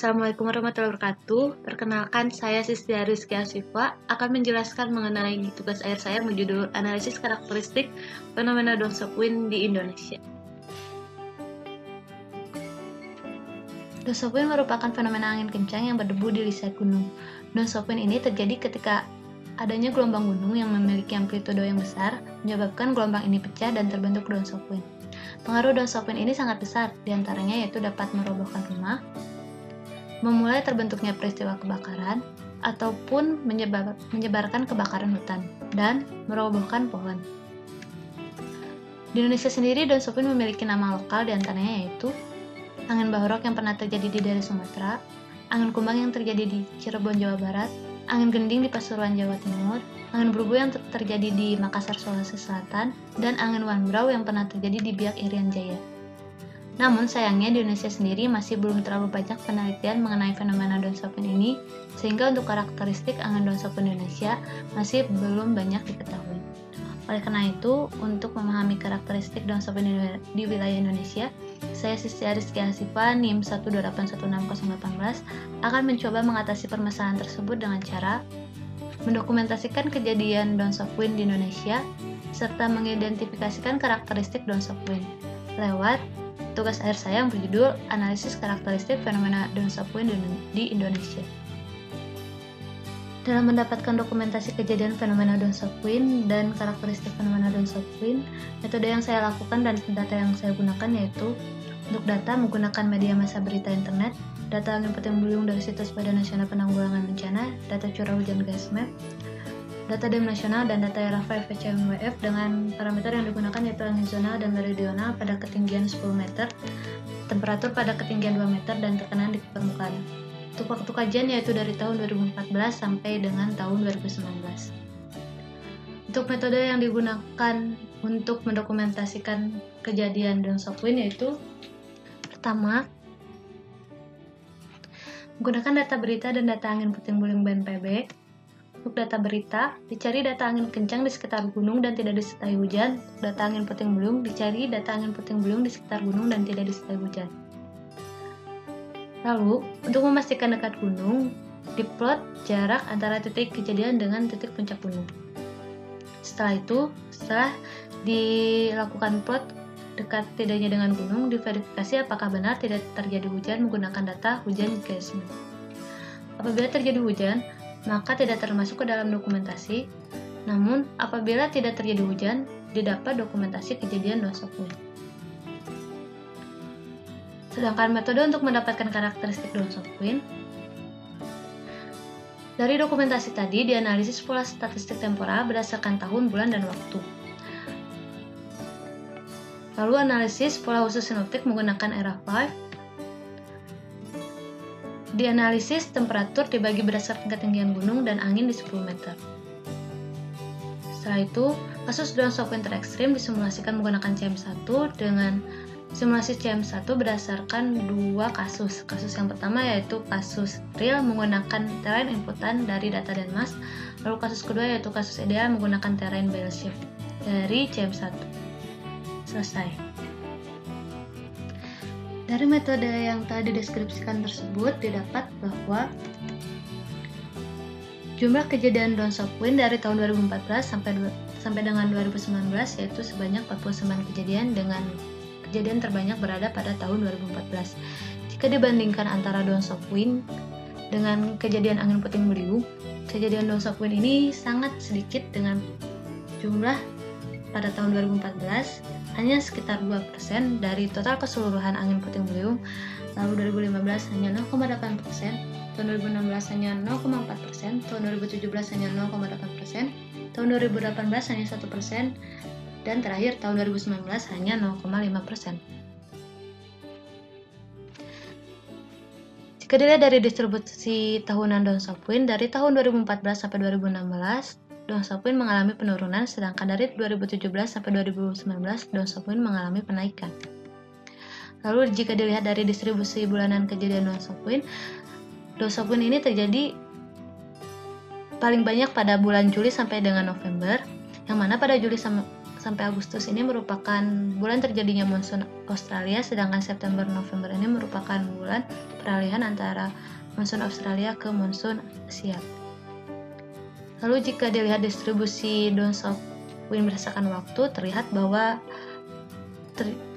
Assalamualaikum warahmatullahi wabarakatuh. Perkenalkan, saya Sisti Rizky Asyifa akan menjelaskan mengenai tugas akhir saya berjudul Analisis Karakteristik Fenomena Dawn South Wind di Indonesia. Dawn South Wind merupakan fenomena angin kencang yang berdebu di lisat gunung. Dawn South Wind ini terjadi ketika adanya gelombang gunung yang memiliki amplitudo yang besar, menyebabkan gelombang ini pecah dan terbentuk Dawn South Wind. Pengaruh Dawn South Wind ini sangat besar, diantaranya yaitu dapat merobohkan rumah, memulai terbentuknya peristiwa kebakaran, ataupun menyebarkan kebakaran hutan, dan merobohkan pohon. Di Indonesia sendiri, Dawn South Wind memiliki nama lokal diantaranya yaitu angin bahorok yang pernah terjadi di daerah Sumatera, angin kumbang yang terjadi di Cirebon, Jawa Barat, angin gending di Pasuruan, Jawa Timur, angin berbu yang terjadi di Makassar, Sulawesi Selatan, dan angin wanbrau yang pernah terjadi di Biak, Irian Jaya. Namun sayangnya di Indonesia sendiri masih belum terlalu banyak penelitian mengenai fenomena Dawn South Wind ini, sehingga untuk karakteristik angin Dawn South Wind Indonesia masih belum banyak diketahui. Oleh karena itu, untuk memahami karakteristik Dawn South Wind di wilayah Indonesia, saya Sisti Rizky Asyifa NIM 1281618 akan mencoba mengatasi permasalahan tersebut dengan cara mendokumentasikan kejadian Dawn South Wind di Indonesia serta mengidentifikasikan karakteristik Dawn South Wind lewat tugas akhir saya yang berjudul Analisis Karakteristik Fenomena Dawn South Wind di Indonesia. Dalam mendapatkan dokumentasi kejadian fenomena Dawn South Wind dan karakteristik fenomena Dawn South Wind, metode yang saya lakukan dan data yang saya gunakan yaitu untuk data menggunakan media massa berita internet, data angin puting beliung dari situs Badan Nasional Penanggulangan Bencana, data curah hujan GasMap, data DEM nasional, dan data ERA5 VCMWF dengan parameter yang digunakan yaitu angin zonal dan meridional pada ketinggian 10 meter, temperatur pada ketinggian 2 meter, dan tekanan di permukaan. Untuk waktu kajian yaitu dari tahun 2014 sampai dengan tahun 2019. Untuk metode yang digunakan untuk mendokumentasikan kejadian Dawn South Wind yaitu pertama, menggunakan data berita dan data angin puting beliung BNPB. Untuk data berita, dicari data angin kencang di sekitar gunung dan tidak disertai hujan. Untuk data angin puting beliung, dicari data angin puting beliung di sekitar gunung dan tidak disertai hujan. Lalu, untuk memastikan dekat gunung, diplot jarak antara titik kejadian dengan titik puncak gunung. Setelah dilakukan plot dekat tidaknya dengan gunung, diverifikasi apakah benar tidak terjadi hujan menggunakan data hujan GasMap. Apabila terjadi hujan, maka tidak termasuk ke dalam dokumentasi. Namun, apabila tidak terjadi hujan, didapat dokumentasi kejadian Dawn South Wind. Sedangkan metode untuk mendapatkan karakteristik Dawn South Wind, dari dokumentasi tadi dianalisis pola statistik temporal berdasarkan tahun, bulan, dan waktu. Lalu analisis pola khusus sinoptik menggunakan ERA5. Dianalisis temperatur dibagi berdasarkan ketinggian gunung dan angin di 10 meter. Setelah itu, kasus Dawn South Wind terekstrim disimulasikan menggunakan CM1 dengan simulasi CM1 berdasarkan dua kasus. Kasus yang pertama yaitu kasus real menggunakan terrain inputan dari data Denmas, lalu kasus kedua yaitu kasus ideal menggunakan terrain Bell-Shift dari CM1. Selesai. Dari metode yang telah dideskripsikan tersebut didapat bahwa jumlah kejadian Dawn South Wind dari tahun 2014 sampai dengan 2019 yaitu sebanyak 49 kejadian dengan kejadian terbanyak berada pada tahun 2014. Jika dibandingkan antara Dawn South Wind dengan kejadian angin puting beliung, kejadian Dawn South Wind ini sangat sedikit dengan jumlah pada tahun 2014 hanya sekitar 2% dari total keseluruhan angin puting beliung, lalu 2015 hanya 0,8%, tahun 2016 hanya 0,4%, tahun 2017 hanya 0,8%, tahun 2018 hanya 1%, dan terakhir tahun 2019 hanya 0,5%. Jika dilihat dari distribusi tahunan Dawn South Wind dari tahun 2014 sampai 2016, Dawn South Wind mengalami penurunan, sedangkan dari 2017 sampai 2019 Dawn South Wind mengalami penaikan. Lalu jika dilihat dari distribusi bulanan kejadian Dawn South Wind ini terjadi paling banyak pada bulan Juli sampai dengan November, yang mana pada Juli sampai Agustus ini merupakan bulan terjadinya monsun Australia, sedangkan September-November ini merupakan bulan peralihan antara monsun Australia ke monsun Asia. Lalu jika dilihat distribusi down south wind berdasarkan waktu, terlihat bahwa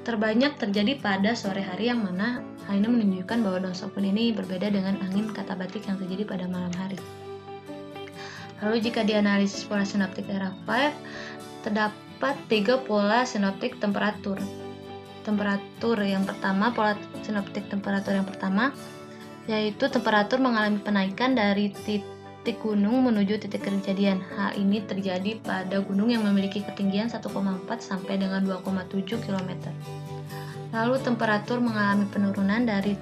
terbanyak terjadi pada sore hari, yang mana hal ini menunjukkan bahwa down south wind ini berbeda dengan angin katabatik yang terjadi pada malam hari. Lalu jika dianalisis pola sinoptik era 5, terdapat 3 pola sinoptik temperatur. Yang pertama, pola sinoptik temperatur yang pertama, yaitu temperatur mengalami penaikan dari titik gunung menuju titik kejadian. Hal ini terjadi pada gunung yang memiliki ketinggian 1,4 sampai dengan 2,7 km. Lalu temperatur mengalami penurunan dari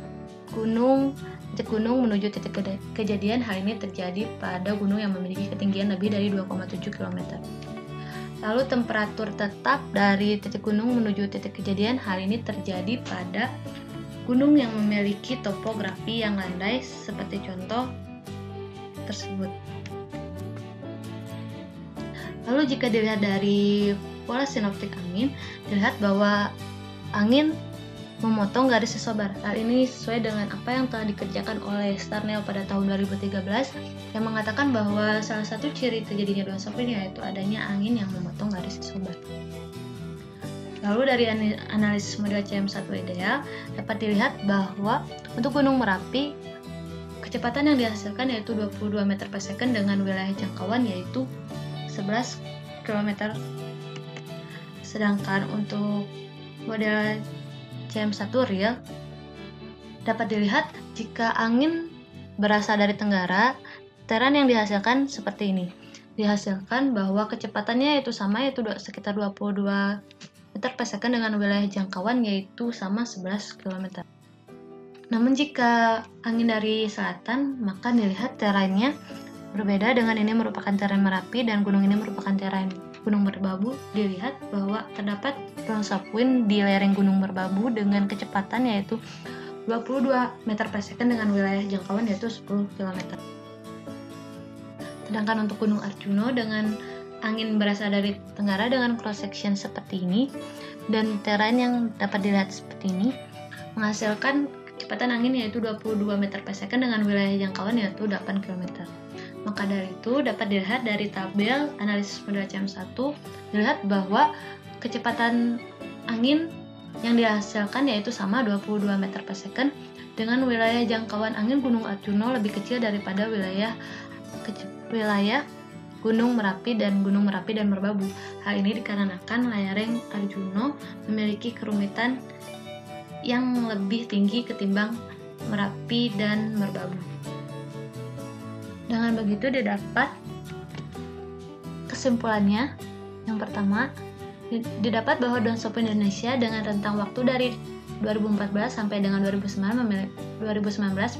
titik gunung menuju titik kejadian. Hal ini terjadi pada gunung yang memiliki ketinggian lebih dari 2,7 km. Lalu temperatur tetap dari titik gunung menuju titik kejadian. Hal ini terjadi pada gunung yang memiliki topografi yang landai seperti contoh tersebut. Lalu jika dilihat dari pola sinoptik angin, dilihat bahwa angin memotong garis sesobar. Hal ini sesuai dengan apa yang telah dikerjakan oleh Starnell pada tahun 2013, yang mengatakan bahwa salah satu ciri terjadinya down south wind yaitu adanya angin yang memotong garis sesobar. Lalu dari analisis model CM1 ideal dapat dilihat bahwa untuk Gunung Merapi, kecepatan yang dihasilkan yaitu 22 meter per second dengan wilayah jangkauan yaitu 11 km. Sedangkan untuk model CM1 real dapat dilihat jika angin berasal dari tenggara, teran yang dihasilkan seperti ini. Dihasilkan bahwa kecepatannya yaitu sama, yaitu sekitar 22 meter per second dengan wilayah jangkauan yaitu sama 11 km. Namun jika angin dari selatan, maka dilihat terannya berbeda, dengan ini merupakan teran Merapi dan gunung ini merupakan teran Gunung Merbabu. Dilihat bahwa terdapat down south wind di lereng Gunung Merbabu dengan kecepatan yaitu 22 meter per second dengan wilayah jangkauan yaitu 10 km. Sedangkan untuk Gunung Arjuna dengan angin berasal dari tenggara dengan cross section seperti ini dan teran yang dapat dilihat seperti ini, menghasilkan kecepatan angin yaitu 22 meter per second dengan wilayah jangkauan yaitu 8 km. Maka dari itu dapat dilihat dari tabel analisis model CM1, dilihat bahwa kecepatan angin yang dihasilkan yaitu sama 22 meter per second dengan wilayah jangkauan angin Gunung Arjuna lebih kecil daripada wilayah Gunung Merapi dan Merbabu. Hal ini dikarenakan lereng Arjuna memiliki kerumitan yang lebih tinggi ketimbang Merapi dan Merbabu. Dengan begitu didapat kesimpulannya. Yang pertama, didapat bahwa down south Indonesia dengan rentang waktu dari 2014 sampai dengan 2019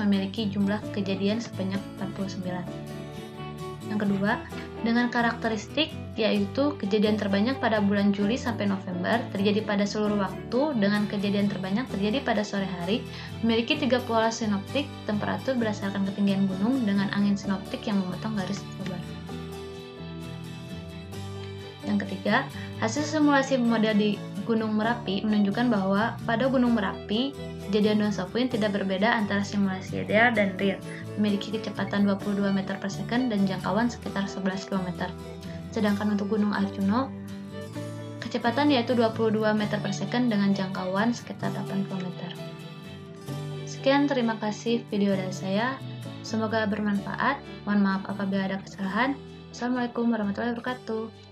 memiliki jumlah kejadian sebanyak 49. Yang kedua, dengan karakteristik yaitu kejadian terbanyak pada bulan Juli sampai November terjadi pada seluruh waktu dengan kejadian terbanyak terjadi pada sore hari, memiliki 3 pola sinoptik temperatur berdasarkan ketinggian gunung dengan angin sinoptik yang memotong garis sesobar. Yang ketiga, hasil simulasi model di Gunung Merapi menunjukkan bahwa pada Gunung Merapi, kejadian down south wind tidak berbeda antara simulasi ideal dan real, memiliki kecepatan 22 meter per second dan jangkauan sekitar 11 km. Sedangkan untuk Gunung Arjuna, kecepatan yaitu 22 meter per second dengan jangkauan sekitar 8 km. Sekian, terima kasih video dari saya. Semoga bermanfaat. Mohon maaf apabila ada kesalahan. Assalamualaikum warahmatullahi wabarakatuh.